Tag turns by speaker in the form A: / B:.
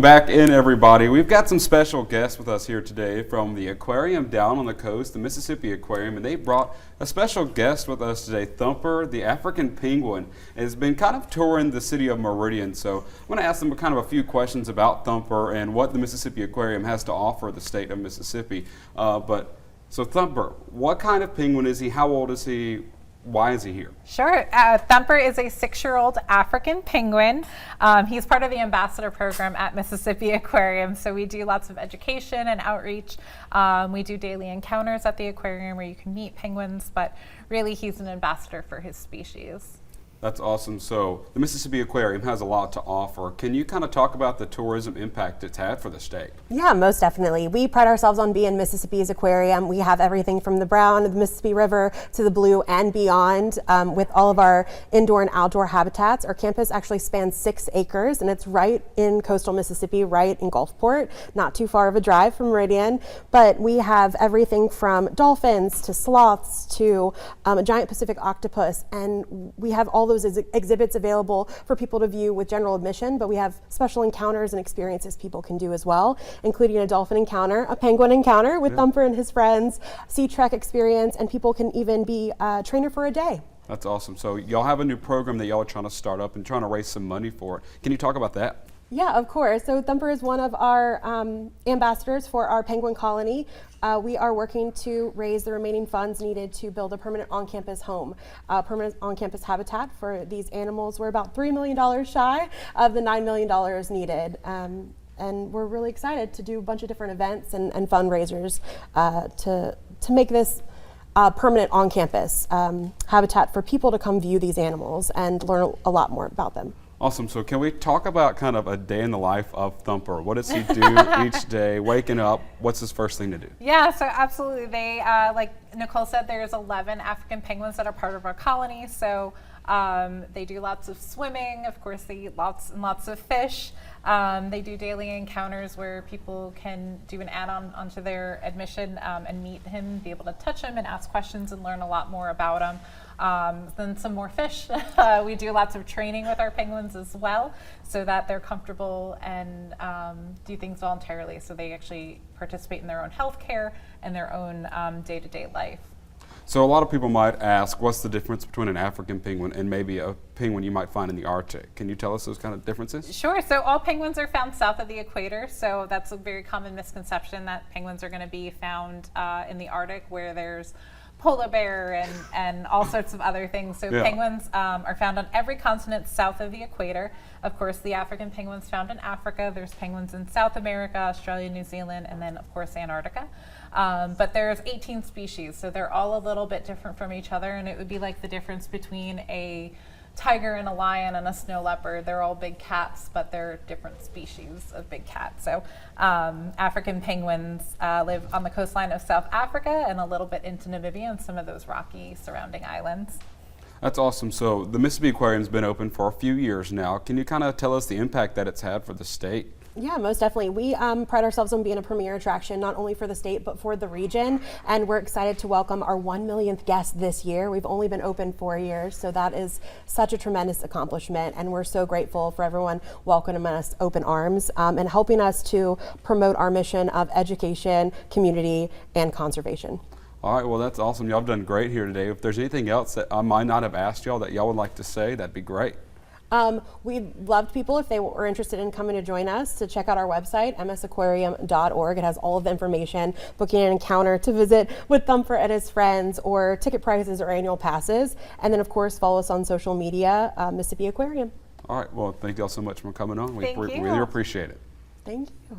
A: Back in, everybody. We've got some special guests with us here today from the aquarium down on the coast, the Mississippi Aquarium, and they brought a special guest with us today, Thumper, the African penguin, has been kind of touring the city of Meridian. So I'm going to ask them kind of a few questions about Thumper and what the Mississippi Aquarium has to offer the state of Mississippi. So Thumper, what kind of penguin is he? How old is he? Why is he here?
B: Sure. Thumper is a 6-year-old African penguin. He's part of the ambassador program at Mississippi Aquarium. So we do lots of education and outreach. We do daily encounters at the aquarium where you can meet penguins, but really he's an ambassador for his species.
A: That's awesome. So the Mississippi Aquarium has a lot to offer. Can you kind of talk about the tourism impact it's had for the state?
C: Yeah, most definitely. We pride ourselves on being Mississippi's aquarium. We have everything from the Brown, the Mississippi River to the Blue and beyond with all of our indoor and outdoor habitats. Our campus actually spans 6 acres and it's right in coastal Mississippi, right in Gulfport, not too far of a drive from Meridian. But we have everything from dolphins to sloths to a giant Pacific octopus, and we have all those exhibits available for people to view with general admission, but we have special encounters and experiences people can do as well, including a dolphin encounter, a penguin encounter with Thumper and his friends, sea trek experience, and people can even be a trainer for a day.
A: That's awesome. So y'all have a new program that y'all are trying to start up and trying to raise some money for it. Can you talk about that?
C: Yeah, of course. So Thumper is one of our ambassadors for our penguin colony. We are working to raise the remaining funds needed to build a permanent on-campus home, permanent on-campus habitat for these animals. We're about $3 million shy of the $9 million needed. And we're really excited to do a bunch of different events and fundraisers to make this permanent on-campus habitat for people to come view these animals and learn a lot more about them.
A: Awesome. So can we talk about kind of a day in the life of Thumper? What does he do each day, waking up? What's his first thing to do?
B: Yeah, so absolutely. They, like Nicole said, there's 11 African penguins that are part of our colony. So they do lots of swimming. Of course, they eat lots and lots of fish. They do daily encounters where people can do an add-on onto their admission and meet him, be able to touch him and ask questions and learn a lot more about him. Then some more fish. We do lots of training with our penguins as well so that they're comfortable and do things voluntarily. So they actually participate in their own health care and their own day-to-day life.
A: So a lot of people might ask, what's the difference between an African penguin and maybe a penguin you might find in the Arctic? Can you tell us those kind of differences?
B: Sure. So all penguins are found south of the equator. So that's a very common misconception that penguins are going to be found in the Arctic where there's polar bear and all sorts of other things. So penguins are found on every continent south of the equator. Of course, the African penguins found in Africa. There's penguins in South America, Australia, New Zealand, and then of course Antarctica. But there's 18 species, so they're all a little bit different from each other, and it would be like the difference between a tiger and a lion and a snow leopard. They're all big cats, but they're different species of big cats. So African penguins live on the coastline of South Africa and a little bit into Namibia and some of those rocky surrounding islands.
A: That's awesome. So the Mississippi Aquarium's been open for a few years now. Can you kind of tell us the impact that it's had for the state?
C: Yeah, most definitely. We pride ourselves on being a premier attraction, not only for the state, but for the region. And we're excited to welcome our 1 millionth guest this year. We've only been open 4 years, so that is such a tremendous accomplishment. And we're so grateful for everyone welcoming us open arms and helping us to promote our mission of education, community, and conservation.
A: All right, well, that's awesome. Y'all have done great here today. If there's anything else that I might not have asked y'all that y'all would like to say, that'd be great.
C: We'd love people, if they were interested in coming to join us, to check out our website, msaquarium.org. It has all of the information, booking an encounter to visit with Thumper and his friends, or ticket prices or annual passes. And then, of course, follow us on social media, Mississippi Aquarium.
A: All right, well, thank y'all so much for coming on. We
B: Thank you.
A: really appreciate it.
C: Thank you.